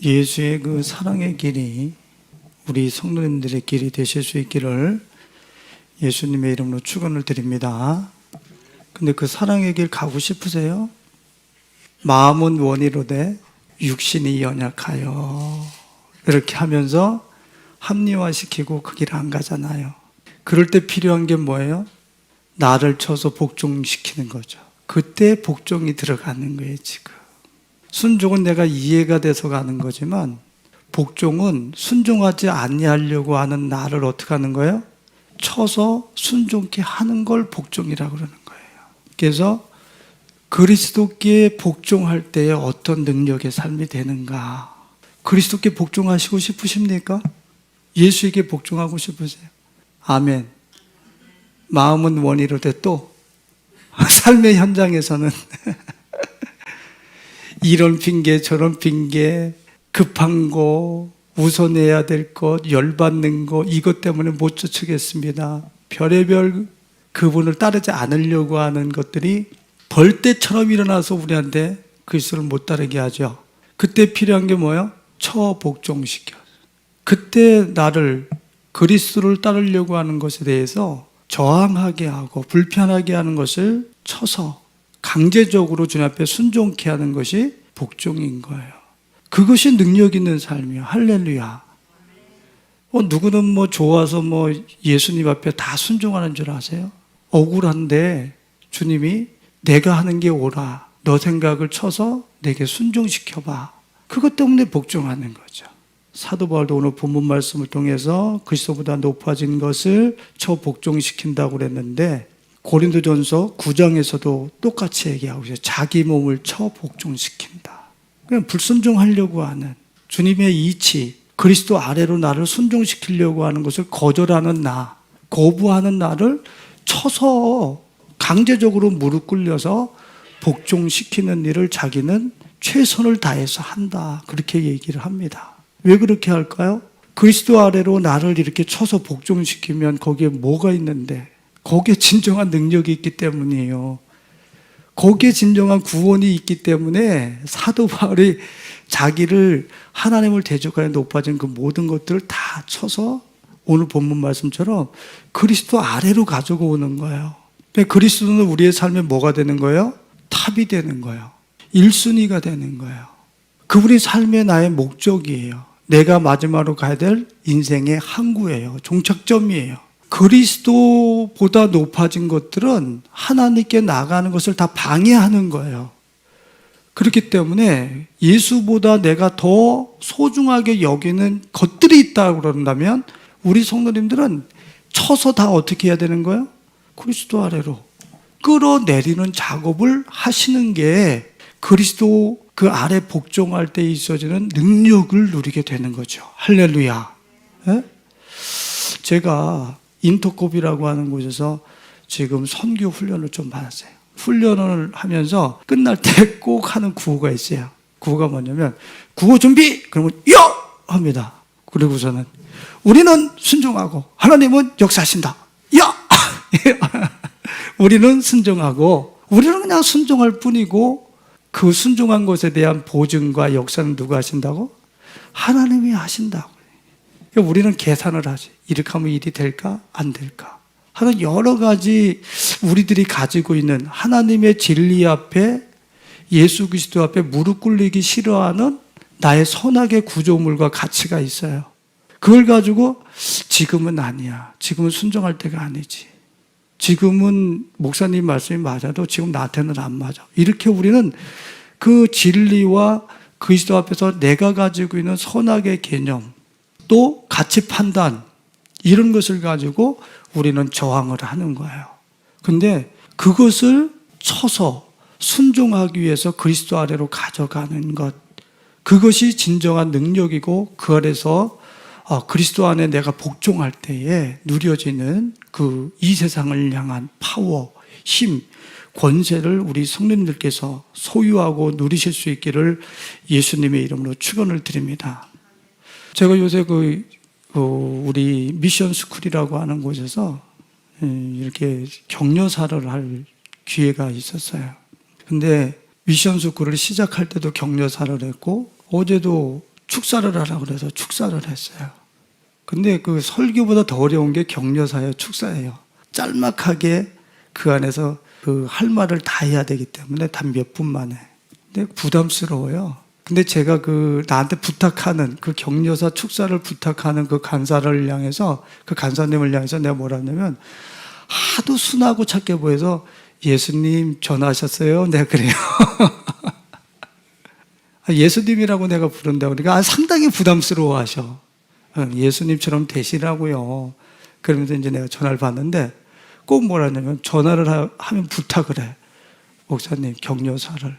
예수의 그 사랑의 길이 우리 성도님들의 길이 되실 수 있기를 예수님의 이름으로 축원을 드립니다. 근데 그 사랑의 길 가고 싶으세요? 마음은 원이로되 육신이 연약하여 이렇게 하면서 합리화시키고 그 길 안 가잖아요. 그럴 때 필요한 게 뭐예요? 나를 쳐서 복종시키는 거죠. 그때 복종이 들어가는 거예요. 지금 순종은 내가 이해가 돼서 가는 거지만 복종은 순종하지 아니하려고 하는 나를 어떻게 하는 거예요? 쳐서 순종케 하는 걸 복종이라고 그러는 거예요. 그래서 그리스도께 복종할 때에 어떤 능력의 삶이 되는가? 그리스도께 복종하시고 싶으십니까? 예수에게 복종하고 싶으세요? 아멘. 마음은 원이로되 또 삶의 현장에서는 이런 핑계 저런 핑계, 급한 거, 우선해야 될 것, 열받는 거, 이것 때문에 못 쫓으겠습니다. 별의별 그분을 따르지 않으려고 하는 것들이 벌떼처럼 일어나서 우리한테 그리스도를 못 따르게 하죠. 그때 필요한 게 뭐예요? 처복종시켜. 그때 나를 그리스도를 따르려고 하는 것에 대해서 저항하게 하고 불편하게 하는 것을 쳐서 강제적으로 주님 앞에 순종케 하는 것이 복종인 거예요. 그것이 능력 있는 삶이에요. 할렐루야. 누구는 좋아서 예수님 앞에 다 순종하는 줄 아세요? 억울한데 주님이 내가 하는 게 옳아. 너 생각을 쳐서 내게 순종시켜봐. 그것 때문에 복종하는 거죠. 사도 바울도 오늘 본문 말씀을 통해서 그리스도보다 높아진 것을 처복종시킨다고 그랬는데 고린도전서 9장에서도 똑같이 얘기하고 있어요. 자기 몸을 처복종시킨다. 그냥 불순종하려고 하는 주님의 이치, 그리스도 아래로 나를 순종시키려고 하는 것을 거절하는 나, 거부하는 나를 쳐서 강제적으로 무릎 꿇려서 복종시키는 일을 자기는 최선을 다해서 한다. 그렇게 얘기를 합니다. 왜 그렇게 할까요? 그리스도 아래로 나를 이렇게 쳐서 복종시키면 거기에 뭐가 있는데? 거기에 진정한 능력이 있기 때문이에요. 거기에 진정한 구원이 있기 때문에 사도 바울이 자기를 하나님을 대적하여 높아진 그 모든 것들을 다 쳐서 오늘 본문 말씀처럼 그리스도 아래로 가지고 오는 거예요. 그리스도는 우리의 삶에 뭐가 되는 거예요? 탑이 되는 거예요. 1순위가 되는 거예요. 그분이 삶의 나의 목적이에요. 내가 마지막으로 가야 될 인생의 항구예요. 종착점이에요. 그리스도보다 높아진 것들은 하나님께 나가는 것을 다 방해하는 거예요. 그렇기 때문에 예수보다 내가 더 소중하게 여기는 것들이 있다고 그런다면 우리 성도님들은 쳐서 다 어떻게 해야 되는 거예요? 그리스도 아래로 끌어내리는 작업을 하시는 게 그리스도 그 아래 복종할 때 있어지는 능력을 누리게 되는 거죠. 할렐루야. 네? 제가 인터콥이라고 하는 곳에서 지금 선교 훈련을 좀 받았어요. 훈련을 하면서 끝날 때 꼭 하는 구호가 있어요. 구호가 뭐냐면 구호 준비! 그러면 요! 합니다. 그리고서는 우리는 순종하고 하나님은 역사하신다. 야! 우리는 순종하고 우리는 그냥 순종할 뿐이고 그 순종한 것에 대한 보증과 역사는 누가 하신다고? 하나님이 하신다고. 우리는 계산을 하지. 이렇게 하면 일이 될까? 안 될까? 하는 여러 가지 우리들이 가지고 있는 하나님의 진리 앞에 예수 그리스도 앞에 무릎 꿇리기 싫어하는 나의 선악의 구조물과 가치가 있어요. 그걸 가지고 지금은 아니야. 지금은 순종할 때가 아니지. 지금은 목사님 말씀이 맞아도 지금 나한테는 안 맞아. 이렇게 우리는 그 진리와 그리스도 앞에서 내가 가지고 있는 선악의 개념 또 가치 판단 이런 것을 가지고 우리는 저항을 하는 거예요. 근데 그것을 쳐서 순종하기 위해서 그리스도 아래로 가져가는 것 그것이 진정한 능력이고 그 아래서 그리스도 안에 내가 복종할 때에 누려지는 그 이 세상을 향한 파워, 힘, 권세를 우리 성도님들께서 소유하고 누리실 수 있기를 예수님의 이름으로 축원을 드립니다. 제가 요새 우리 미션 스쿨이라고 하는 곳에서 이렇게 격려사를 할 기회가 있었어요. 근데 미션 스쿨을 시작할 때도 격려사를 했고 어제도 축사를 하라고 그래서 축사를 했어요. 근데 그 설교보다 더 어려운 게 격려사예요. 축사예요. 짤막하게 그 안에서 그 할 말을 다 해야 되기 때문에 단 몇 분 만에. 근데 부담스러워요. 근데 제가 그 나한테 부탁하는 그 격려사 축사를 부탁하는 그 간사를 향해서 그 간사님을 향해서 내가 뭐라 하냐면 하도 순하고 착해 보여서 예수님 전화하셨어요? 내가 그래요. 예수님이라고 내가 부른다고 그러니까 상당히 부담스러워 하셔. 예수님처럼 되시라고요. 그러면서 이제 내가 전화를 받는데 꼭 뭐라 하냐면 전화를 하면 부탁을 해. 목사님 격려사를,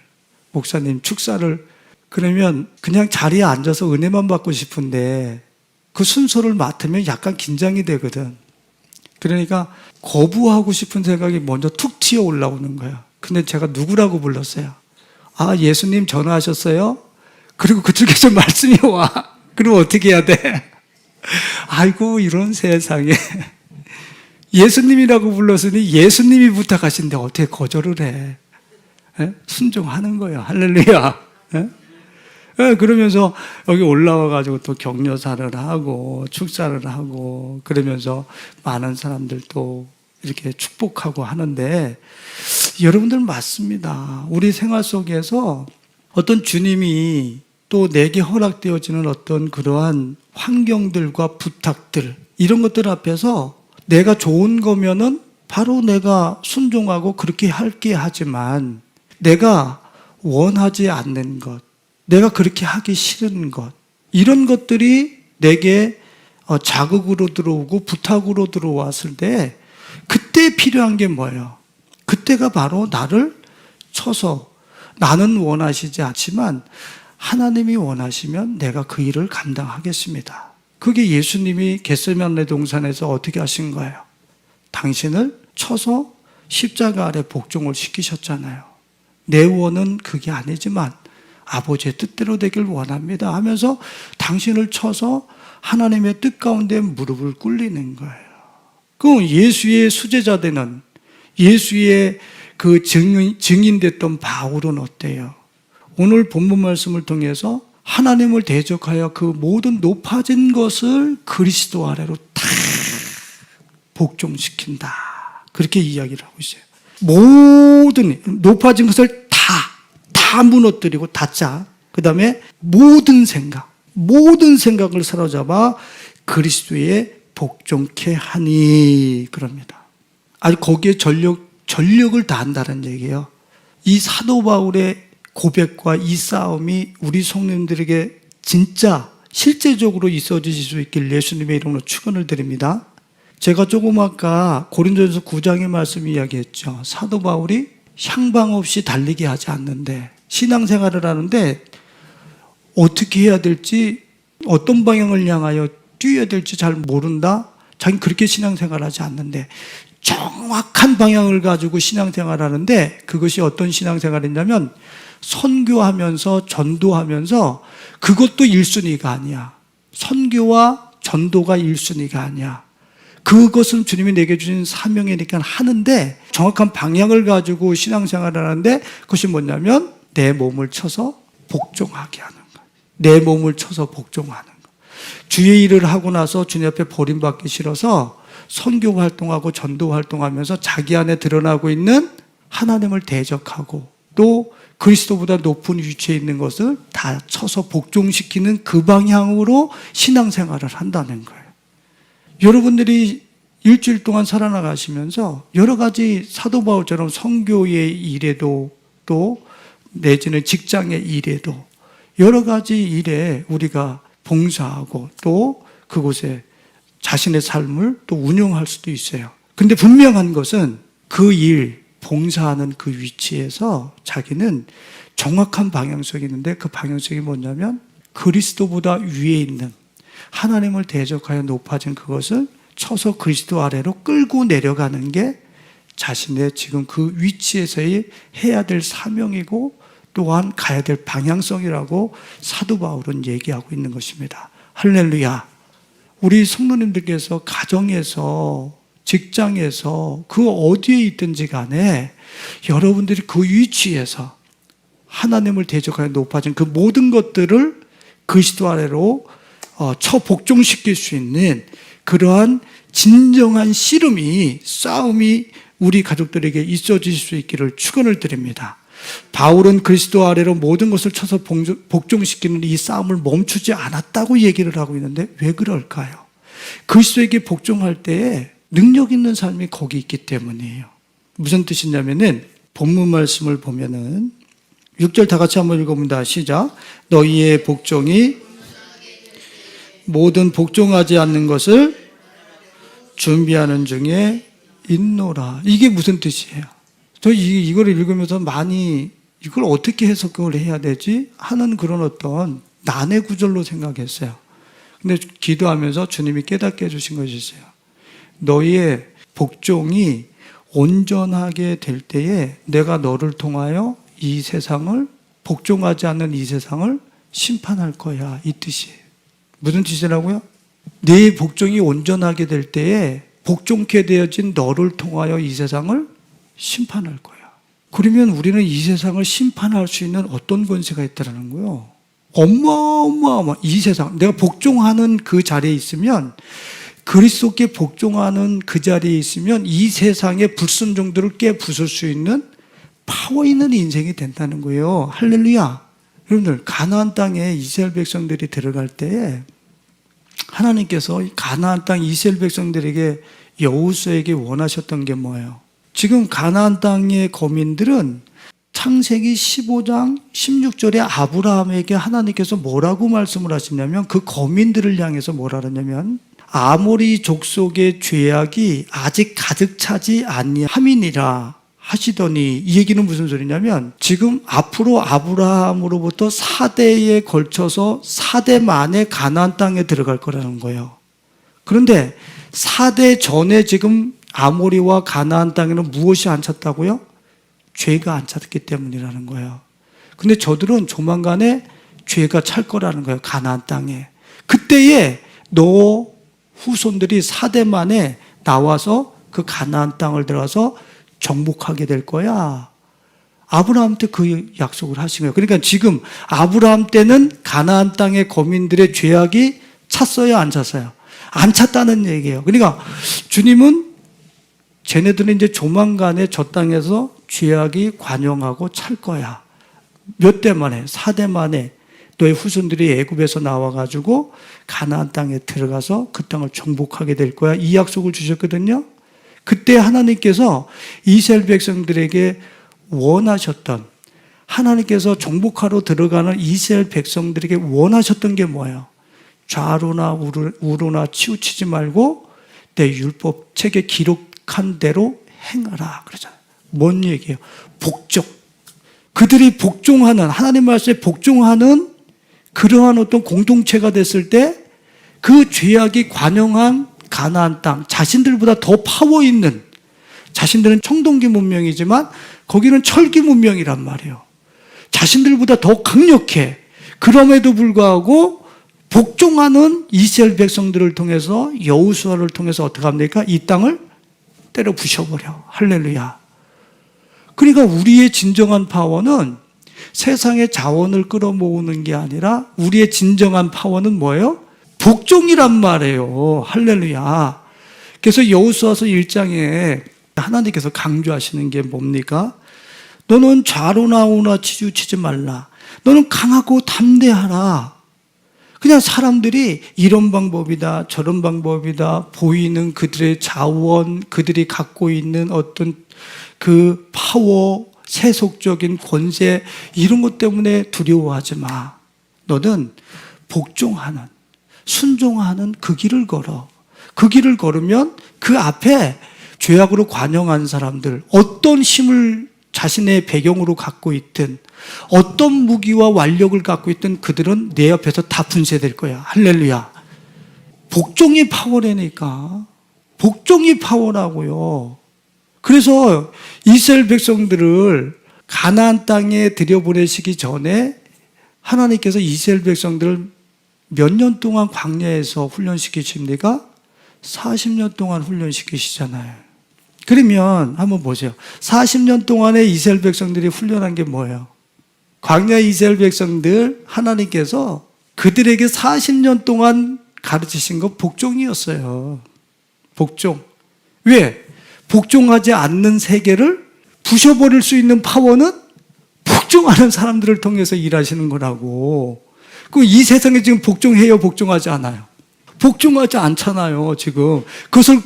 목사님 축사를. 그러면 그냥 자리에 앉아서 은혜만 받고 싶은데 그 순서를 맡으면 약간 긴장이 되거든. 그러니까 거부하고 싶은 생각이 먼저 툭 튀어 올라오는 거야. 근데 제가 누구라고 불렀어요? 아, 예수님 전화하셨어요? 그리고 그쪽에서 말씀이 와. 그럼 어떻게 해야 돼? 아이고, 이런 세상에. 예수님이라고 불렀으니 예수님이 부탁하신데 어떻게 거절을 해? 순종하는 거예요. 할렐루야. 그러면서 여기 올라와가지고 또 격려사를 하고 축사를 하고 그러면서 많은 사람들도 이렇게 축복하고 하는데 여러분들 맞습니다. 우리 생활 속에서 어떤 주님이 또 내게 허락되어지는 어떤 그러한 환경들과 부탁들 이런 것들 앞에서 내가 좋은 거면은 바로 내가 순종하고 그렇게 할게 하지만 내가 원하지 않는 것, 내가 그렇게 하기 싫은 것 이런 것들이 내게 자극으로 들어오고 부탁으로 들어왔을 때 그때 필요한 게 뭐예요? 그때가 바로 나를 쳐서 나는 원하시지 않지만 하나님이 원하시면 내가 그 일을 감당하겠습니다. 그게 예수님이 겟세마네 동산에서 어떻게 하신 거예요? 당신을 쳐서 십자가 아래 복종을 시키셨잖아요. 내 원은 그게 아니지만 아버지의 뜻대로 되길 원합니다 하면서 당신을 쳐서 하나님의 뜻 가운데 무릎을 꿇리는 거예요. 그 예수의 수제자되는 예수의 그 증인됐던 바울은 어때요? 오늘 본문 말씀을 통해서 하나님을 대적하여 그 모든 높아진 것을 그리스도 아래로 다 복종시킨다. 그렇게 이야기를 하고 있어요. 모든 높아진 것을 다 무너뜨리고 다짜. 그 다음에 모든 생각을 사로잡아 그리스도에 복종케 하니 그럽니다. 아주 거기에 전력을 다한다는 얘기예요. 이 사도 바울의 고백과 이 싸움이 우리 성도님들에게 진짜 실제적으로 있어질 수 있길 예수님의 이름으로 축원을 드립니다. 제가 조금 아까 고린도전서 9장의 말씀 이야기했죠. 사도 바울이 향방 없이 달리게 하지 않는데 신앙생활을 하는데 어떻게 해야 될지 어떤 방향을 향하여 뛰어야 될지 잘 모른다. 자기는 그렇게 신앙생활하지 않는데 정확한 방향을 가지고 신앙생활하는데 그것이 어떤 신앙생활이냐면 선교하면서 전도하면서 그것도 1순위가 아니야. 선교와 전도가 1순위가 아니야. 그것은 주님이 내게 주신 사명이니까 하는데 정확한 방향을 가지고 신앙생활을 하는데 그것이 뭐냐면 내 몸을 쳐서 복종하게 하는 거야. 내 몸을 쳐서 복종하는 거야. 주의 일을 하고 나서 주님 앞에 버림받기 싫어서 선교 활동하고 전도 활동하면서 자기 안에 드러나고 있는 하나님을 대적하고 또 그리스도보다 높은 위치에 있는 것을 다 쳐서 복종시키는 그 방향으로 신앙생활을 한다는 거예요. 여러분들이 일주일 동안 살아나가시면서 여러 가지 사도 바울처럼 선교의 일에도 또 내지는 직장의 일에도 여러 가지 일에 우리가 봉사하고 또 그곳에 자신의 삶을 또 운영할 수도 있어요. 근데 분명한 것은 그 일, 봉사하는 그 위치에서 자기는 정확한 방향성이 있는데 그 방향성이 뭐냐면 그리스도보다 위에 있는 하나님을 대적하여 높아진 그것을 쳐서 그리스도 아래로 끌고 내려가는 게 자신의 지금 그 위치에서의 해야 될 사명이고 또한 가야 될 방향성이라고 사도 바울은 얘기하고 있는 것입니다. 할렐루야. 우리 성도님들께서 가정에서 직장에서 그 어디에 있든지 간에 여러분들이 그 위치에서 하나님을 대적하여 높아진 그 모든 것들을 그리스도 아래로 처복종시킬 수 있는 그러한 진정한 씨름이, 싸움이 우리 가족들에게 있어질 수 있기를 축원을 드립니다. 바울은 그리스도 아래로 모든 것을 쳐서 복종시키는 이 싸움을 멈추지 않았다고 얘기를 하고 있는데 왜 그럴까요? 그리스도에게 복종할 때에 능력 있는 삶이 거기 있기 때문이에요. 무슨 뜻이냐면은 본문 말씀을 보면은 6절 다 같이 한번 읽어봅니다. 시작. 너희의 복종이 모든 복종하지 않는 것을 준비하는 중에 있노라. 이게 무슨 뜻이에요? 저 이걸 읽으면서 많이 이걸 어떻게 해석을 해야 되지? 하는 그런 어떤 난해 구절로 생각했어요. 근데 기도하면서 주님이 깨닫게 해주신 것이 있어요. 너희의 복종이 온전하게 될 때에 내가 너를 통하여 이 세상을, 복종하지 않는 이 세상을 심판할 거야. 이 뜻이에요. 무슨 뜻이라고요? 네 복종이 온전하게 될 때에 복종케 되어진 너를 통하여 이 세상을 심판할 거야. 그러면 우리는 이 세상을 심판할 수 있는 어떤 권세가 있다는 거예요? 어마어마어마. 이 세상, 내가 복종하는 그 자리에 있으면, 그리스도께 복종하는 그 자리에 있으면 이 세상의 불순종들을 깨부술 수 있는 파워 있는 인생이 된다는 거예요. 할렐루야. 여러분들, 가나안 땅에 이스라엘 백성들이 들어갈 때에 하나님께서 가나안 땅 이스라엘 백성들에게, 여호수아에게 원하셨던 게 뭐예요? 지금 가나안 땅의 거민들은 창세기 15장 16절에 아브라함에게 하나님께서 뭐라고 말씀을 하시냐면, 그 거민들을 향해서 뭐라 그러냐면, 아모리 족속의 죄악이 아직 가득 차지 아니함이니라 하시더니, 이 얘기는 무슨 소리냐면 지금 앞으로 아브라함으로부터 4대에 걸쳐서 4대 만에 가나안 땅에 들어갈 거라는 거예요. 그런데 4대 전에 지금 아모리와 가나안 땅에는 무엇이 안 찼다고요? 죄가 안 찼기 때문이라는 거예요. 근데 저들은 조만간에 죄가 찰 거라는 거예요. 가나안 땅에. 그때에 너 후손들이 4대 만에 나와서 그 가나안 땅을 들어가서 정복하게 될 거야. 아브라함한테 그 약속을 하신 거예요. 그러니까 지금 아브라함 때는 가나안 땅의 거민들의 죄악이 찼어요, 안 찼어요? 안 찼다는 얘기예요. 그러니까 주님은 쟤네들은 이제 조만간에 저 땅에서 죄악이 관영하고 찰 거야. 몇 대 만에? 4대 만에 너의 후손들이 애굽에서 나와가지고 가나안 땅에 들어가서 그 땅을 정복하게 될 거야. 이 약속을 주셨거든요. 그때 하나님께서 이스라엘 백성들에게 원하셨던, 하나님께서 정복하러 들어가는 이스라엘 백성들에게 원하셨던 게 뭐예요? 좌로나 우로나 치우치지 말고 내 율법책에 기록한 대로 행하라 그러잖아요. 뭔 얘기예요? 복종. 그들이 복종하는, 하나님 말씀에 복종하는 그러한 어떤 공동체가 됐을 때 그 죄악이 관영한 가나안 땅, 자신들보다 더 파워 있는, 자신들은 청동기 문명이지만 거기는 철기 문명이란 말이에요. 자신들보다 더 강력해. 그럼에도 불구하고 복종하는 이스라엘 백성들을 통해서, 여호수아를 통해서 어떻게 합니까? 이 땅을 때려 부셔버려. 할렐루야. 그러니까 우리의 진정한 파워는 세상의 자원을 끌어모으는 게 아니라 우리의 진정한 파워는 뭐예요? 복종이란 말이에요. 할렐루야. 그래서 여호수아서 1장에 하나님께서 강조하시는 게 뭡니까? 너는 좌로나 우로나 치우치지 말라. 너는 강하고 담대하라. 그냥 사람들이 이런 방법이다, 저런 방법이다, 보이는 그들의 자원, 그들이 갖고 있는 어떤 그 파워, 세속적인 권세, 이런 것 때문에 두려워하지 마. 너는 복종하는, 순종하는 그 길을 걸어. 그 길을 걸으면 그 앞에 죄악으로 관영한 사람들, 어떤 힘을 자신의 배경으로 갖고 있든, 어떤 무기와 완력을 갖고 있든 그들은 내 옆에서 다 분쇄될 거야. 할렐루야. 복종이 파워라니까. 복종이 파워라고요. 그래서 이스라엘 백성들을 가나안 땅에 들여보내시기 전에 하나님께서 이스라엘 백성들을 몇 년 동안 광야에서 훈련시키십니까? 40년 동안 훈련시키시잖아요. 그러면 한번 보세요. 40년 동안에 이스라엘 백성들이 훈련한 게 뭐예요? 광야 이스라엘 백성들 하나님께서 그들에게 40년 동안 가르치신 건 복종이었어요. 복종. 왜? 복종하지 않는 세계를 부셔버릴 수 있는 파워는 복종하는 사람들을 통해서 일하시는 거라고. 이 세상에 지금 복종해요, 복종하지 않아요? 복종하지 않잖아요, 지금. 그것을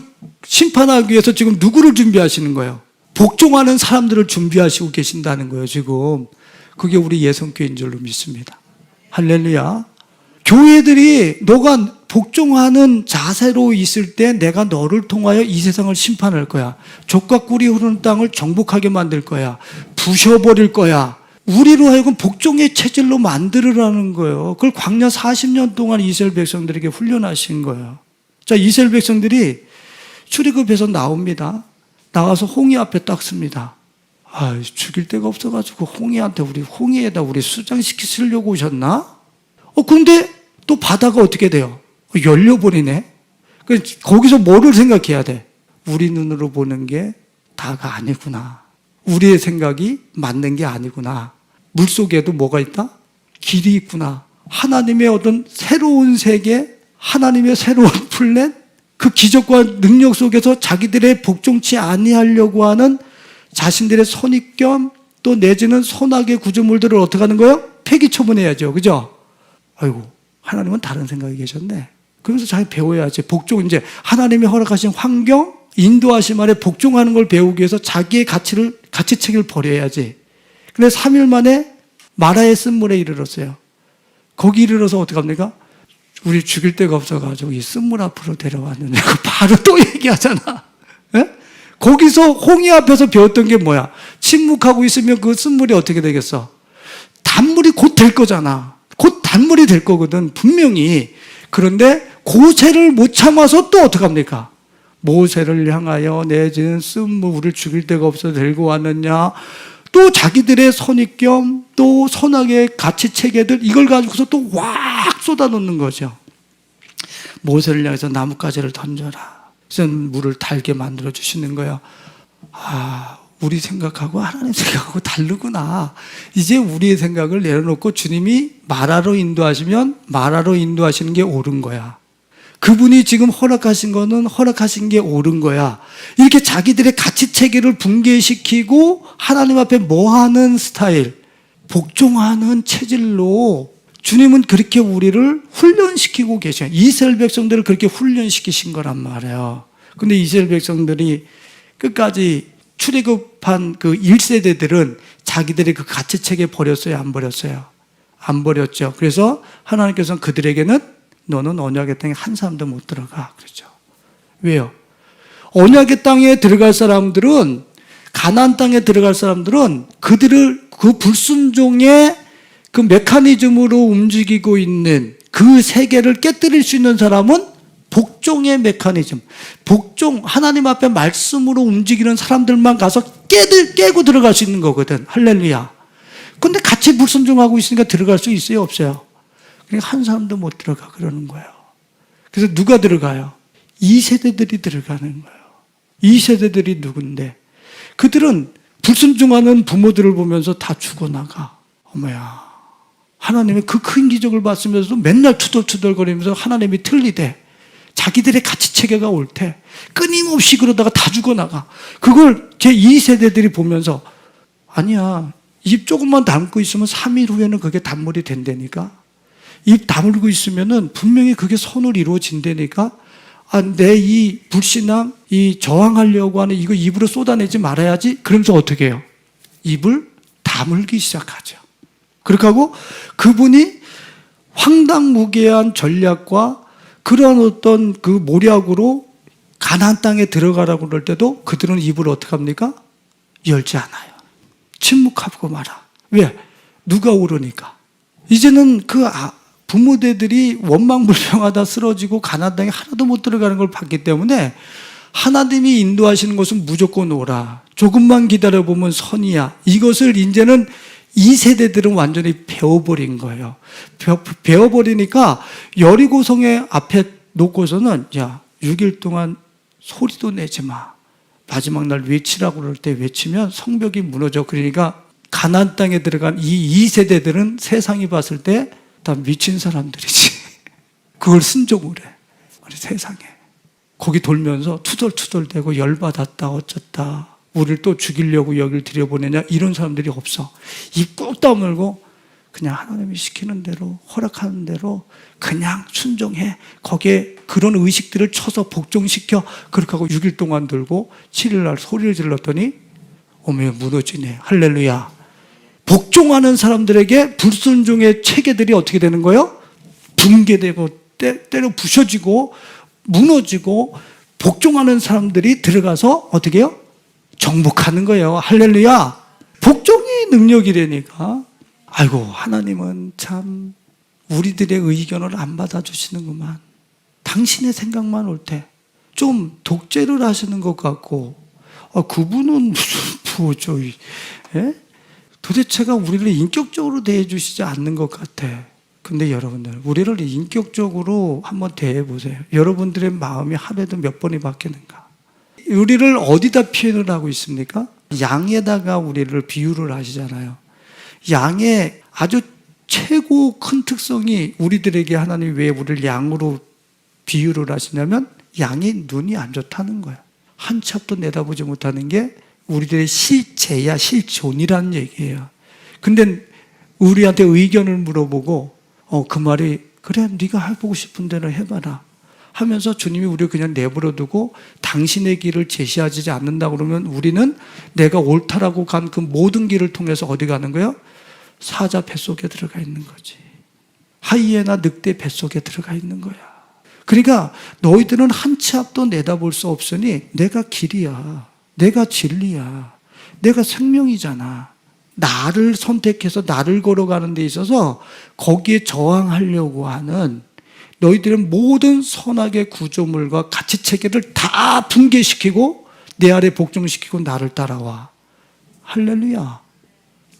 심판하기 위해서 지금 누구를 준비하시는 거예요? 복종하는 사람들을 준비하시고 계신다는 거예요, 지금. 그게 우리 예성교회인 줄로 믿습니다. 할렐루야. 교회들이 너가 복종하는 자세로 있을 때 내가 너를 통하여 이 세상을 심판할 거야. 젖과 꿀이 흐르는 땅을 정복하게 만들 거야. 부셔버릴 거야. 우리로 하여금 복종의 체질로 만들으라는 거예요. 그걸 광야 40년 동안 이스라엘 백성들에게 훈련하신 거예요. 자, 이스라엘 백성들이 출애굽에서 나옵니다. 나가서 홍해 앞에 딱 섭니다. 죽일 데가 없어가지고 홍해에다 우리 수장시키시려고 오셨나? 근데 또 바다가 어떻게 돼요? 열려버리네. 거기서 뭐를 생각해야 돼? 우리 눈으로 보는 게 다가 아니구나. 우리의 생각이 맞는 게 아니구나. 물속에도 뭐가 있다? 길이 있구나. 하나님의 어떤 새로운 세계, 하나님의 새로운 플랜, 그 기적과 능력 속에서 자기들의 복종치 아니하려고 하는 자신들의 선입견, 또 내지는 선악의 구조물들을 어떻게 하는 거예요? 폐기 처분해야죠. 그죠? 아이고, 하나님은 다른 생각이 계셨네. 그러면서 잘 배워야지. 복종, 이제 하나님이 허락하신 환경, 인도하심 아래 복종하는 걸 배우기 위해서 자기의 가치책을 버려야지. 근데 3일 만에 마라의 쓴물에 이르렀어요. 거기 이르러서 어떻게 합니까? 우리 죽일 데가 없어가지고 이 쓴물 앞으로 데려왔는데 바로 또 얘기하잖아. 예? 거기서 홍해 앞에서 배웠던 게 뭐야? 침묵하고 있으면 그 쓴물이 어떻게 되겠어? 단물이 곧 될 거잖아. 곧 단물이 될 거거든, 분명히. 그런데 고세를 못 참아서 또 어떡합니까? 모세를 향하여 내지는 쓴물, 우리를 죽일 데가 없어서 데리고 왔느냐. 또 자기들의 선입견, 또 선악의 가치체계들, 이걸 가지고서 또 확 쏟아놓는 거죠. 모세를 향해서 나뭇가지를 던져라. 그래서 물을 달게 만들어 주시는 거예요. 우리 생각하고 하나님 생각하고 다르구나. 이제 우리의 생각을 내려놓고 주님이 마라로 인도하시면 마라로 인도하시는 게 옳은 거야. 그분이 지금 허락하신 거는 허락하신 게 옳은 거야. 이렇게 자기들의 가치체계를 붕괴시키고 하나님 앞에 뭐하는 스타일, 복종하는 체질로 주님은 그렇게 우리를 훈련시키고 계셔요. 이스라엘 백성들을 그렇게 훈련시키신 거란 말이에요. 근데 이스라엘 백성들이 끝까지 출애굽한 그 1세대들은 자기들의 그 가치체계 버렸어요, 안 버렸어요? 안 버렸죠. 그래서 하나님께서는 그들에게는 너는 언약의 땅에 한 사람도 못 들어가. 그렇죠. 왜요? 언약의 땅에 들어갈 사람들은, 가나안 땅에 들어갈 사람들은 그들을 그 불순종의 그 메커니즘으로 움직이고 있는 그 세계를 깨뜨릴 수 있는 사람은 복종의 메커니즘, 복종, 하나님 앞에 말씀으로 움직이는 사람들만 가서 깨고 들어갈 수 있는 거거든. 할렐루야. 근데 같이 불순종하고 있으니까 들어갈 수 있어요, 없어요? 그러니까 한 사람도 못 들어가 그러는 거예요. 그래서 누가 들어가요? 2세대들이 들어가는 거예요. 2세대들이 누군데? 그들은 불순종하는 부모들을 보면서 다 죽어나가. 어머야. 하나님의 그 큰 기적을 봤으면서도 맨날 투덜투덜거리면서 하나님이 틀리대. 자기들의 가치체계가 옳대. 끊임없이 그러다가 다 죽어나가. 그걸 제 2세대들이 보면서 아니야. 입 조금만 담고 있으면 3일 후에는 그게 단물이 된다니까. 입 다물고 있으면은 분명히 그게 선으로 이루어진다니까. 내 이 불신앙, 이 저항하려고 하는 이거 입으로 쏟아내지 말아야지. 그러면서 어떻게 해요? 입을 다물기 시작하죠. 그렇게 하고 그분이 황당무계한 전략과 그런 어떤 그 모략으로 가나안 땅에 들어가라고 그럴 때도 그들은 입을 어떻게 합니까? 열지 않아요. 침묵하고 말아. 왜? 누가 오르니까. 이제는 그 부모대들이 원망불평하다 쓰러지고 가나안 땅에 하나도 못 들어가는 걸 봤기 때문에 하나님이 인도하시는 것은 무조건 오라. 조금만 기다려보면 선이야. 이것을 이제는 2세대들은 완전히 배워버린 거예요. 배워버리니까 여리고성의 앞에 놓고서는 야, 6일 동안 소리도 내지 마. 마지막 날 외치라고 그럴 때 외치면 성벽이 무너져. 그러니까 가나안 땅에 들어간 이 2세대들은 세상이 봤을 때 다 미친 사람들이지. 그걸 순종을 해. 우리 세상에. 거기 돌면서 투덜투덜대고 열받았다 어쩌다 우리를 또 죽이려고 여길 들여보내냐 이런 사람들이 없어. 입 꾹 다물고 그냥 하나님이 시키는 대로 허락하는 대로 그냥 순종해. 거기에 그런 의식들을 쳐서 복종시켜. 그렇게 하고 6일 동안 들고 7일 날 소리를 질렀더니 어머 무너지네. 할렐루야. 복종하는 사람들에게 불순종의 체계들이 어떻게 되는 거예요? 붕괴되고 때려 부셔지고 무너지고 복종하는 사람들이 들어가서 어떻게 해요? 정복하는 거예요. 할렐루야. 복종이 능력이라니까. 아이고 하나님은 참 우리들의 의견을 안 받아주시는구만. 당신의 생각만 올 때 좀 독재를 하시는 것 같고 그분은 무슨 뭐죠? 도대체가 우리를 인격적으로 대해주시지 않는 것 같아. 근데 여러분들 우리를 인격적으로 한번 대해보세요. 여러분들의 마음이 하루에도 몇 번이 바뀌는가? 우리를 어디다 표현을 하고 있습니까? 양에다가 우리를 비유를 하시잖아요. 양의 아주 최고 큰 특성이 우리들에게 하나님이 왜 우리를 양으로 비유를 하시냐면 양이 눈이 안 좋다는 거예요. 한 치 앞도 내다보지 못하는 게 우리들의 실제야 실존이라는 얘기예요. 근데 우리한테 의견을 물어보고 그 말이 그래 네가 해보고 싶은 대로 해봐라 하면서 주님이 우리를 그냥 내버려두고 당신의 길을 제시하지 않는다 그러면 우리는 내가 옳다라고 간 그 모든 길을 통해서 어디 가는 거예요? 사자 뱃속에 들어가 있는 거지. 하이에나 늑대 뱃속에 들어가 있는 거야. 그러니까 너희들은 한 치 앞도 내다볼 수 없으니 내가 길이야. 내가 진리야. 내가 생명이잖아. 나를 선택해서 나를 걸어가는 데 있어서 거기에 저항하려고 하는 너희들의 모든 선악의 구조물과 가치체계를 다 붕괴시키고 내 아래 복종시키고 나를 따라와. 할렐루야.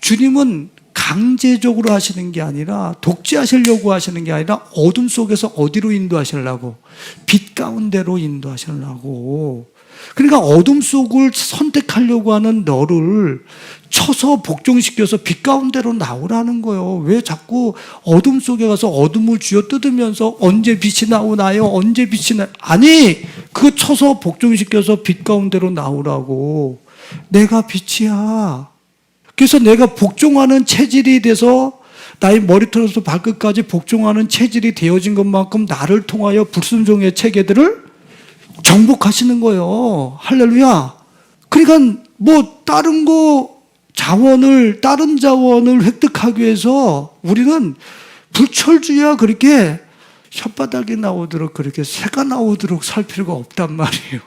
주님은 강제적으로 하시는 게 아니라 독재하시려고 하시는 게 아니라 어둠 속에서 어디로 인도하시려고? 빛 가운데로 인도하시려고. 그러니까 어둠 속을 선택하려고 하는 너를 쳐서 복종시켜서 빛 가운데로 나오라는 거예요. 왜 자꾸 어둠 속에 가서 어둠을 쥐어 뜯으면서 언제 빛이 나오나요? 언제 빛이 나요? 아니, 그거 쳐서 복종시켜서 빛 가운데로 나오라고. 내가 빛이야. 그래서 내가 복종하는 체질이 돼서 나의 머리털에서 발끝까지 복종하는 체질이 되어진 것만큼 나를 통하여 불순종의 체계들을 정복하시는 거예요. 할렐루야. 그러니까 뭐 다른 자원을 획득하기 위해서 우리는 불철주야 그렇게 혓바닥이 나오도록 그렇게 새가 나오도록 살 필요가 없단 말이에요.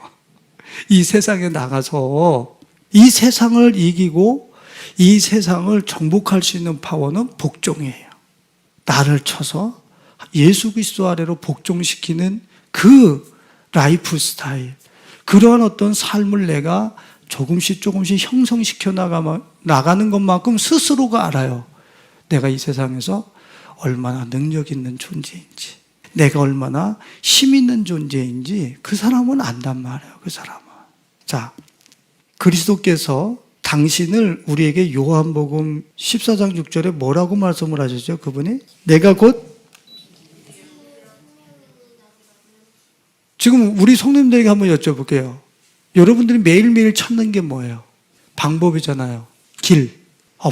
이 세상에 나가서 이 세상을 이기고 이 세상을 정복할 수 있는 파워는 복종이에요. 나를 쳐서 예수 그리스도 아래로 복종시키는 그 라이프 스타일, 그러한 어떤 삶을 내가 조금씩 형성시켜 나가는 것만큼 스스로가 알아요. 내가 이 세상에서 얼마나 능력 있는 존재인지, 내가 얼마나 힘 있는 존재인지 그 사람은 안단 말이에요. 그 사람은. 자, 그리스도께서 당신을 우리에게 요한복음 14장 6절에 뭐라고 말씀을 하셨죠? 그분이 내가 곧 지금 우리 성도님들에게 한번 여쭤볼게요. 여러분들이 매일매일 찾는 게 뭐예요? 방법이잖아요. 길.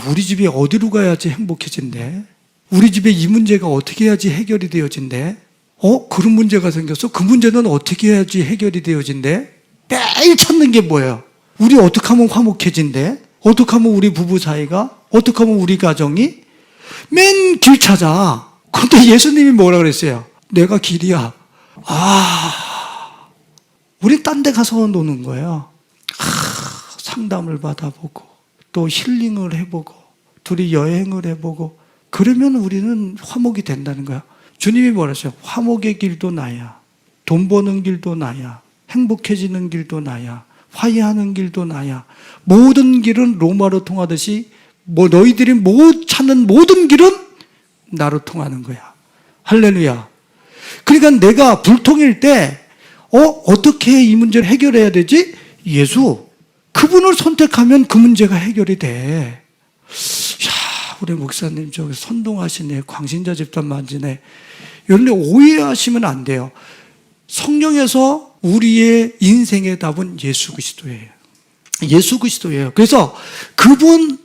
우리 집이 어디로 가야지 행복해진대? 우리 집에 이 문제가 어떻게 해야지 해결이 되어진대? 그런 문제가 생겼어? 그 문제는 어떻게 해야지 해결이 되어진대? 매일 찾는 게 뭐예요? 우리 어떻게 하면 화목해진대? 어떻게 하면 우리 부부 사이가? 어떻게 하면 우리 가정이? 맨 길 찾아. 그런데 예수님이 뭐라 그랬어요? 내가 길이야. 우리 딴 데 가서 노는 거예요. 상담을 받아보고 또 힐링을 해보고 둘이 여행을 해보고 그러면 우리는 화목이 된다는 거야. 주님이 뭐라 했어요? 화목의 길도 나야. 돈 버는 길도 나야. 행복해지는 길도 나야. 화해하는 길도 나야. 모든 길은 로마로 통하듯이 너희들이 찾는 모든 길은 나로 통하는 거야. 할렐루야. 그러니까 내가 불통일 때 어떻게 이 문제를 해결해야 되지? 예수. 그분을 선택하면 그 문제가 해결이 돼. 우리 목사님 저기 선동하시네, 광신자 집단 만지네. 여러분 오해하시면 안 돼요. 성령에서 우리의 인생의 답은 예수 그리스도예요. 예수 그리스도예요. 그래서 그분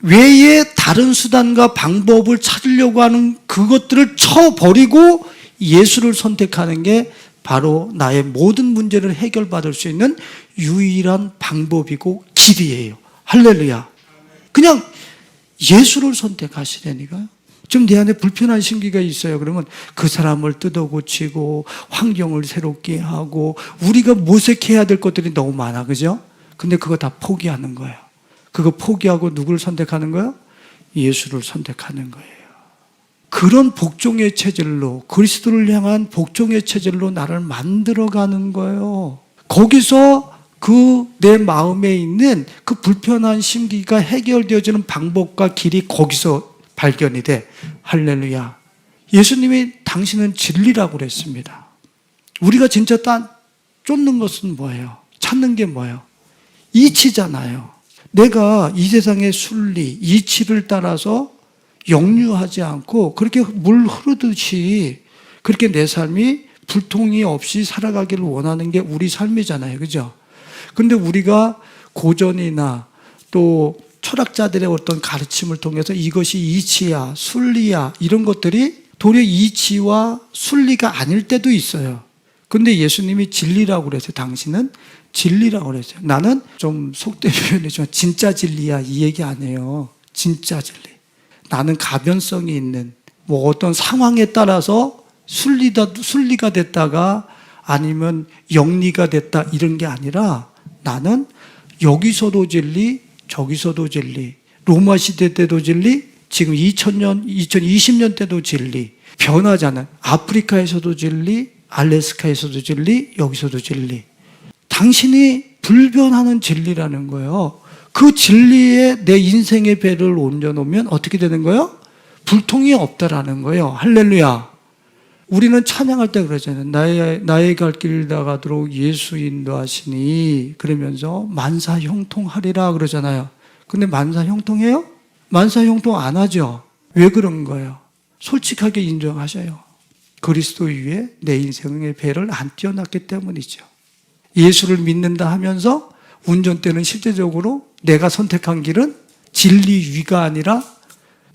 외에 다른 수단과 방법을 찾으려고 하는 그것들을 쳐버리고 예수를 선택하는 게 바로 나의 모든 문제를 해결받을 수 있는 유일한 방법이고 길이에요. 할렐루야. 그냥 예수를 선택하시라니까요. 좀 내 안에 불편한 심기가 있어요. 그러면 그 사람을 뜯어고치고 환경을 새롭게 하고 우리가 모색해야 될 것들이 너무 많아. 그죠? 근데 그거 다 포기하는 거예요. 그거 포기하고 누구를 선택하는 거예요? 예수를 선택하는 거예요. 그런 복종의 체질로, 그리스도를 향한 복종의 체질로 나를 만들어가는 거예요. 거기서 그 내 마음에 있는 그 불편한 심기가 해결되어지는 방법과 길이 거기서 발견이 돼. 할렐루야. 예수님이 당신은 진리라고 그랬습니다. 우리가 진짜 쫓는 것은 뭐예요? 찾는 게 뭐예요? 이치잖아요. 내가 이 세상의 순리, 이치를 따라서 역류하지 않고 그렇게 물 흐르듯이 그렇게 내 삶이 불통이 없이 살아가기를 원하는 게 우리 삶이잖아요. 그죠? 근데 우리가 고전이나 또 철학자들의 어떤 가르침을 통해서 이것이 이치야, 순리야 이런 것들이 도리어 이치와 순리가 아닐 때도 있어요. 근데 예수님이 진리라고 그랬어요. 당신은 진리라고 그랬어요. 나는 좀 속된 표현이지만 진짜 진리야 이 얘기 안 해요. 진짜 진리. 나는 가변성이 있는 뭐 어떤 상황에 따라서 순리가 됐다가 아니면 영리가 됐다 이런 게 아니라 나는 여기서도 진리, 저기서도 진리, 로마 시대 때도 진리, 지금 2020년 때도 진리, 변하지 않는 아프리카에서도 진리, 알래스카에서도 진리, 여기서도 진리. 당신이 불변하는 진리라는 거예요. 그 진리에 내 인생의 배를 옮겨놓으면 어떻게 되는 거예요? 불통이 없다라는 거예요. 할렐루야. 우리는 찬양할 때 그러잖아요. 나의 갈 길 다가도록 예수 인도하시니 그러면서 만사 형통하리라 그러잖아요. 근데 만사 형통해요? 만사 형통 안 하죠. 왜 그런 거예요? 솔직하게 인정하셔요. 그리스도 위에 내 인생의 배를 안 띄워놨기 때문이죠. 예수를 믿는다 하면서 운전대는 실제적으로 내가 선택한 길은 진리 위가 아니라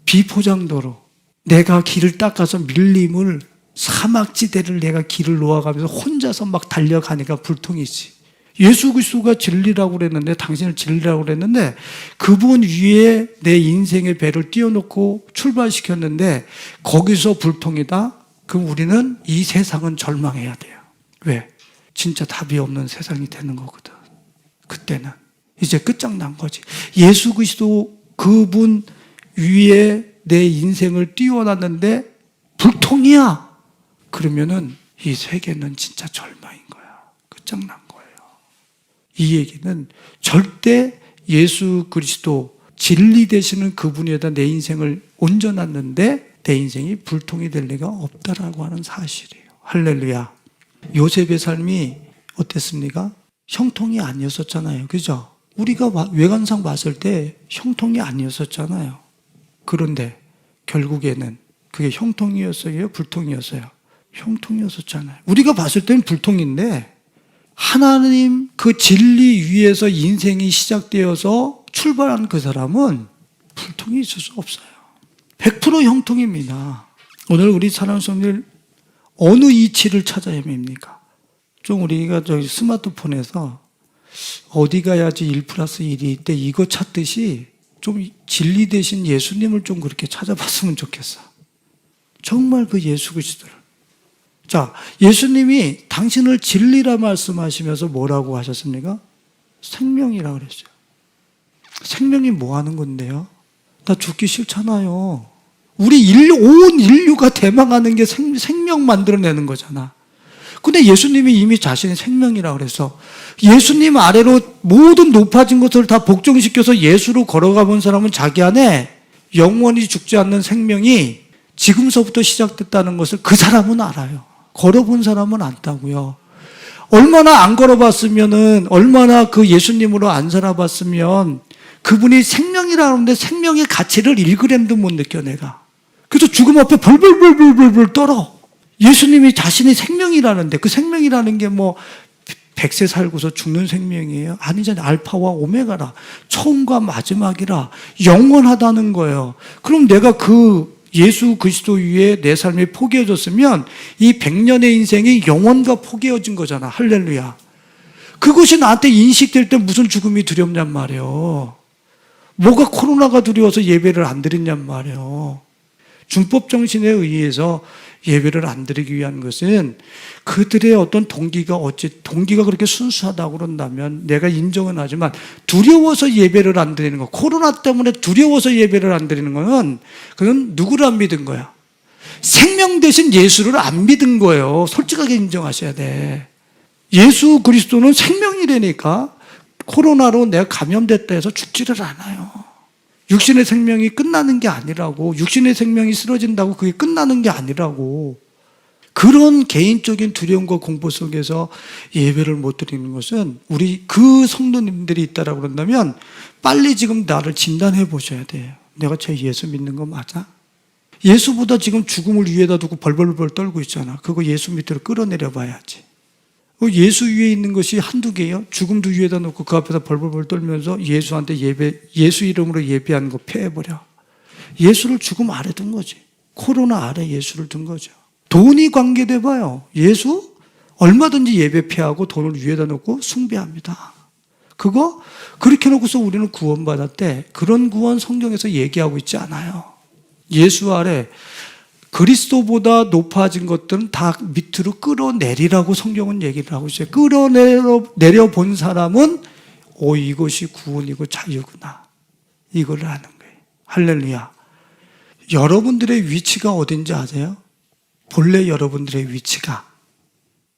비포장도로 내가 길을 닦아서 밀림을 사막지대를 내가 길을 놓아가면서 혼자서 막 달려가니까 불통이지. 예수 그리스도가 진리라고 그랬는데 당신을 진리라고 그랬는데 그분 위에 내 인생의 배를 띄워놓고 출발시켰는데 거기서 불통이다? 그럼 우리는 이 세상은 절망해야 돼요. 왜? 진짜 답이 없는 세상이 되는 거거든. 그때는 이제 끝장난 거지. 예수 그리스도 그분 위에 내 인생을 띄워놨는데 불통이야. 그러면은 이 세계는 진짜 절망인 거야. 끝장난 거예요. 이 얘기는 절대 예수 그리스도 진리 되시는 그분에다 내 인생을 얹어놨는데 내 인생이 불통이 될 리가 없다라고 하는 사실이에요. 할렐루야. 요셉의 삶이 어땠습니까? 형통이 아니었었잖아요. 그죠? 우리가 외관상 봤을 때 형통이 아니었었잖아요. 그런데 결국에는 그게 형통이었어요? 불통이었어요? 형통이었었잖아요. 우리가 봤을 때는 불통인데 하나님 그 진리 위에서 인생이 시작되어서 출발한 그 사람은 불통이 있을 수 없어요. 100% 형통입니다. 오늘 우리 사랑하는 성도들 어느 이치를 찾아야 합니까? 좀 우리가 저기 스마트폰에서 어디 가야지 1+1이 있대 이거 찾듯이 좀 진리 대신 예수님을 좀 그렇게 찾아봤으면 좋겠어. 정말 그 예수 그리스도를. 자, 예수님이 당신을 진리라 말씀하시면서 뭐라고 하셨습니까? 생명이라 그랬어요. 생명이 뭐 하는 건데요? 나 죽기 싫잖아요. 우리 온 인류가 대망하는 게 생명 만들어내는 거잖아. 근데 예수님이 이미 자신의 생명이라 그래서 예수님 아래로 모든 높아진 것을 다 복종시켜서 예수로 걸어가 본 사람은 자기 안에 영원히 죽지 않는 생명이 지금서부터 시작됐다는 것을 그 사람은 알아요. 걸어본 사람은 안다고요. 얼마나 안 걸어봤으면은 얼마나 그 예수님으로 안 살아봤으면 그분이 생명이 생명이라는데 생명의 가치를 1g도 못 느껴 내가. 그래서 죽음 앞에 벌벌벌벌벌 떨어. 예수님이 자신이 생명이라는데 그 생명이라는 게 뭐 100세 살고서 죽는 생명이에요? 아니잖아요. 알파와 오메가라. 처음과 마지막이라. 영원하다는 거예요. 그럼 내가 그 예수 그리스도 위에 내 삶이 포개어졌으면 이 100년의 인생이 영원과 포개어진 거잖아. 할렐루야. 그것이 나한테 인식될 때 무슨 죽음이 두렵냔 말이에요. 뭐가 코로나가 두려워서 예배를 안 드렸냔 말이에요. 준법 정신에 의해서 예배를 안 드리기 위한 것은 그들의 어떤 동기가 그렇게 순수하다고 그런다면 내가 인정은 하지만 두려워서 예배를 안 드리는 거, 코로나 때문에 두려워서 예배를 안 드리는 거는 그건 누구를 안 믿은 거야? 생명 대신 예수를 안 믿은 거예요. 솔직하게 인정하셔야 돼. 예수 그리스도는 생명이라니까 코로나로 내가 감염됐다 해서 죽지를 않아요. 육신의 생명이 끝나는 게 아니라고, 육신의 생명이 쓰러진다고 그게 끝나는 게 아니라고. 그런 개인적인 두려움과 공포 속에서 예배를 못 드리는 것은 우리 그 성도님들이 있다라고 그런다면 빨리 지금 나를 진단해 보셔야 돼요. 내가 제 예수 믿는 거 맞아? 예수보다 지금 죽음을 위에다 두고 벌벌벌 떨고 있잖아. 그거 예수 밑으로 끌어내려 봐야지. 예수 위에 있는 것이 한두 개예요? 죽음도 위에다 놓고 그 앞에서 벌벌벌 떨면서 예수한테 예수 이름으로 예배하는 거 폐해버려. 예수를 죽음 아래 둔 거지. 코로나 아래 예수를 둔 거죠. 돈이 관계돼 봐요. 예수 얼마든지 예배 폐하고 돈을 위에다 놓고 숭배합니다. 그거 그렇게 놓고서 우리는 구원받았대. 그런 구원 성경에서 얘기하고 있지 않아요. 예수 아래 그리스도보다 높아진 것들은 다 밑으로 끌어내리라고 성경은 얘기를 하고 있어요. 끌어내려 본 사람은 이것이 구원이고 자유구나. 이걸 아는 거예요. 할렐루야. 여러분들의 위치가 어딘지 아세요? 본래 여러분들의 위치가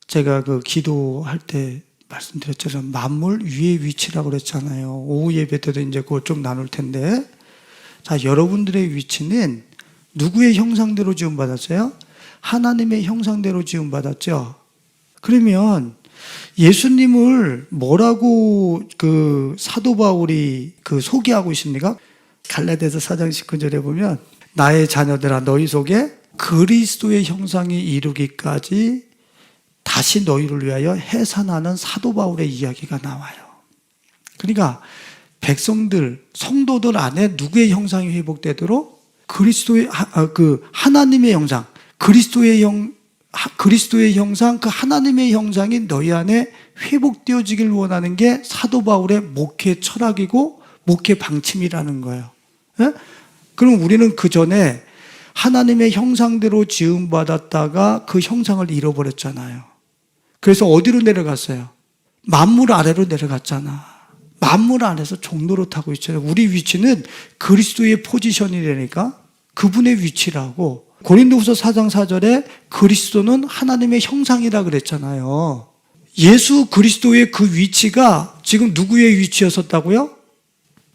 제가 그 기도할 때 말씀드렸죠. 만물 위의 위치라고 그랬잖아요. 오후 예배 때도 이제 그걸 좀 나눌 텐데, 자, 여러분들의 위치는 누구의 형상대로 지음받았어요? 하나님의 형상대로 지음받았죠. 그러면 예수님을 뭐라고 그 사도 바울이 그 소개하고 있습니까? 갈라디아서 4장 19절에 보면 나의 자녀들아 너희 속에 그리스도의 형상이 이루기까지 다시 너희를 위하여 해산하는 사도 바울의 이야기가 나와요. 그러니까 백성들, 성도들 안에 누구의 형상이 회복되도록 그리스도의 그 하나님의 형상, 그리스도의 형상, 그 하나님의 형상이 너희 안에 회복되어지길 원하는 게 사도 바울의 목회 철학이고 목회 방침이라는 거예요. 예? 그럼 우리는 그 전에 하나님의 형상대로 지음받았다가 그 형상을 잃어버렸잖아요. 그래서 어디로 내려갔어요? 만물 아래로 내려갔잖아. 만물 안에서 종로로 타고 있잖아요. 우리 위치는 그리스도의 포지션이라니까 그분의 위치라고. 고린도후서 4장 4절에 그리스도는 하나님의 형상이라 그랬잖아요. 예수 그리스도의 그 위치가 지금 누구의 위치였었다고요?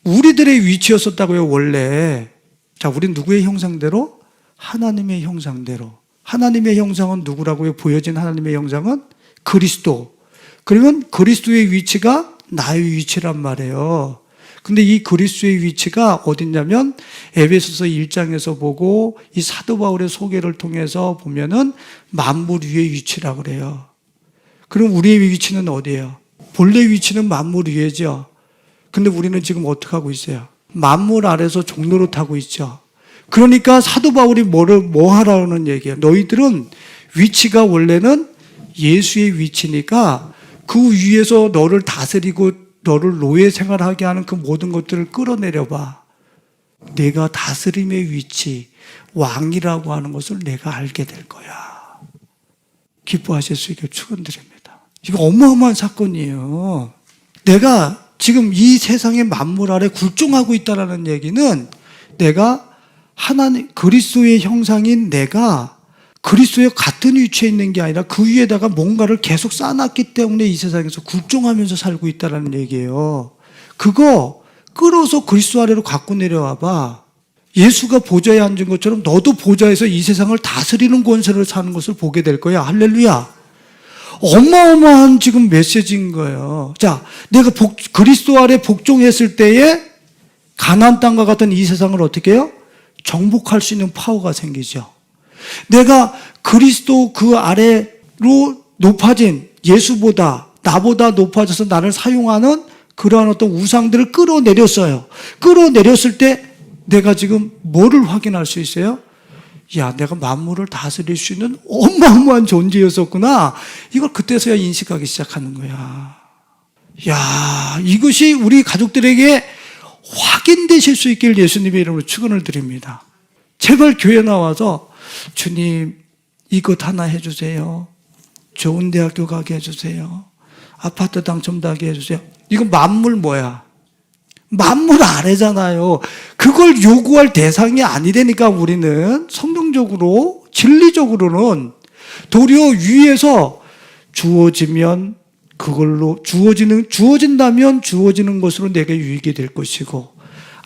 우리들의 위치였었다고요, 원래. 자, 우린 누구의 형상대로? 하나님의 형상대로. 하나님의 형상은 누구라고요? 보여진 하나님의 형상은 그리스도. 그러면 그리스도의 위치가 나의 위치란 말이에요. 근데 이 그리스도의 위치가 어딨냐면 에베소서 1장에서 보고 이 사도 바울의 소개를 통해서 보면은 만물 위의 위치라고 그래요. 그럼 우리의 위치는 어디예요? 본래 위치는 만물 위에죠. 근데 우리는 지금 어떻게 하고 있어요? 만물 아래서 종로로 타고 있죠. 그러니까 사도 바울이 뭐 하라는 얘기예요? 너희들은 위치가 원래는 예수의 위치니까 그 위에서 너를 다스리고 너를 노예 생활하게 하는 그 모든 것들을 끌어내려봐. 내가 다스림의 위치, 왕이라고 하는 것을 내가 알게 될 거야. 기뻐하실 수 있게 축원드립니다. 이거 어마어마한 사건이에요. 내가 지금 이 세상의 만물 아래 굴종하고 있다는 얘기는 내가 하나님, 그리스도의 형상인 내가 그리스도의 같은 위치에 있는 게 아니라 그 위에다가 뭔가를 계속 쌓아놨기 때문에 이 세상에서 굴종하면서 살고 있다는 얘기예요. 그거 끌어서 그리스도 아래로 갖고 내려와 봐. 예수가 보좌에 앉은 것처럼 너도 보좌에서 이 세상을 다스리는 권세를 사는 것을 보게 될 거야. 할렐루야. 어마어마한 지금 메시지인 거예요. 자, 내가 그리스도 아래 복종했을 때에 가나안 땅과 같은 이 세상을 어떻게 해요? 정복할 수 있는 파워가 생기죠. 내가 그리스도 그 아래로 높아진 예수보다 나보다 높아져서 나를 사용하는 그러한 어떤 우상들을 끌어내렸어요. 끌어내렸을 때 내가 지금 뭐를 확인할 수 있어요? 야, 내가 만물을 다스릴 수 있는 어마어마한 존재였었구나. 이걸 그때서야 인식하기 시작하는 거야. 야, 이것이 우리 가족들에게 확인되실 수 있길 예수님의 이름으로 축원을 드립니다. 제발 교회 나와서 주님 이것 하나 해주세요. 좋은 대학교 가게 해주세요. 아파트 당첨되게 해주세요. 이거 만물 뭐야? 만물 아래잖아요. 그걸 요구할 대상이 아니라니까 우리는 성경적으로 진리적으로는 도리어 위에서 주어지면 그걸로 주어진다면 주어지는 것으로 내게 유익이 될 것이고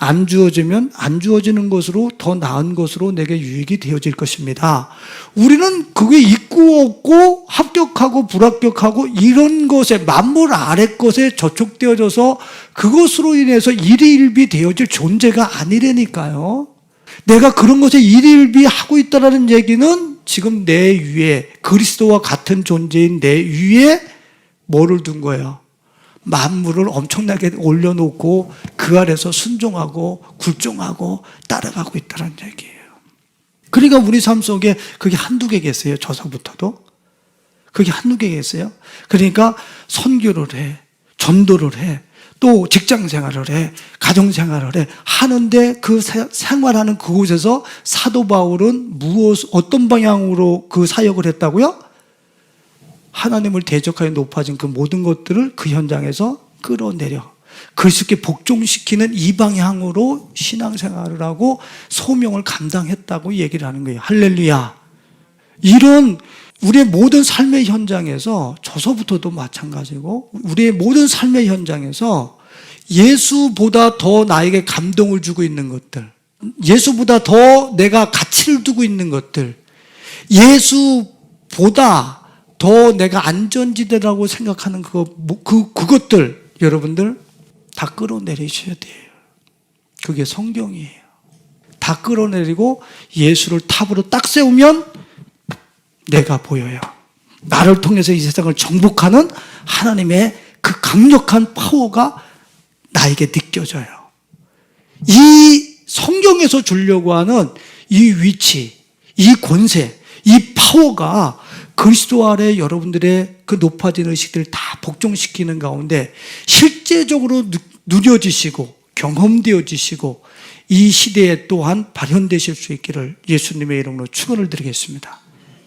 안 주어지면 안 주어지는 것으로 더 나은 것으로 내게 유익이 되어질 것입니다. 우리는 그게 있고 없고 합격하고 불합격하고 이런 것에 만물 아래 것에 저촉되어져서 그것으로 인해서 일희일비 되어질 존재가 아니라니까요. 내가 그런 것에 일희일비 하고 있다는 얘기는 지금 내 위에 그리스도와 같은 존재인 내 위에 뭐를 둔 거예요? 만물을 엄청나게 올려놓고 그 아래서 순종하고 굴종하고 따라가고 있다는 얘기예요. 그러니까 우리 삶 속에 그게 한두 개겠어요. 저서부터도. 그게 한두 개겠어요. 그러니까 선교를 해, 전도를 해, 또 직장 생활을 해, 가정 생활을 해 하는데 그 생활하는 그곳에서 사도 바울은 어떤 방향으로 그 사역을 했다고요? 하나님을 대적하여 높아진 그 모든 것들을 그 현장에서 끌어내려 그리스도께 복종시키는 이 방향으로 신앙생활을 하고 소명을 감당했다고 얘기를 하는 거예요. 할렐루야. 이런 우리의 모든 삶의 현장에서 저서부터도 마찬가지고 우리의 모든 삶의 현장에서 예수보다 더 나에게 감동을 주고 있는 것들, 예수보다 더 내가 가치를 두고 있는 것들, 예수보다 더 내가 안전지대라고 생각하는 그것들 여러분들 다 끌어내리셔야 돼요. 그게 성경이에요. 다 끌어내리고 예수를 탑으로 딱 세우면 내가 보여요. 나를 통해서 이 세상을 정복하는 하나님의 그 강력한 파워가 나에게 느껴져요. 이 성경에서 주려고 하는 이 위치, 이 권세, 이 파워가 그리스도 아래 여러분들의 그 높아진 의식들을 다 복종시키는 가운데 실제적으로 누려지시고 경험되어지시고 이 시대에 또한 발현되실 수 있기를 예수님의 이름으로 축원을 드리겠습니다.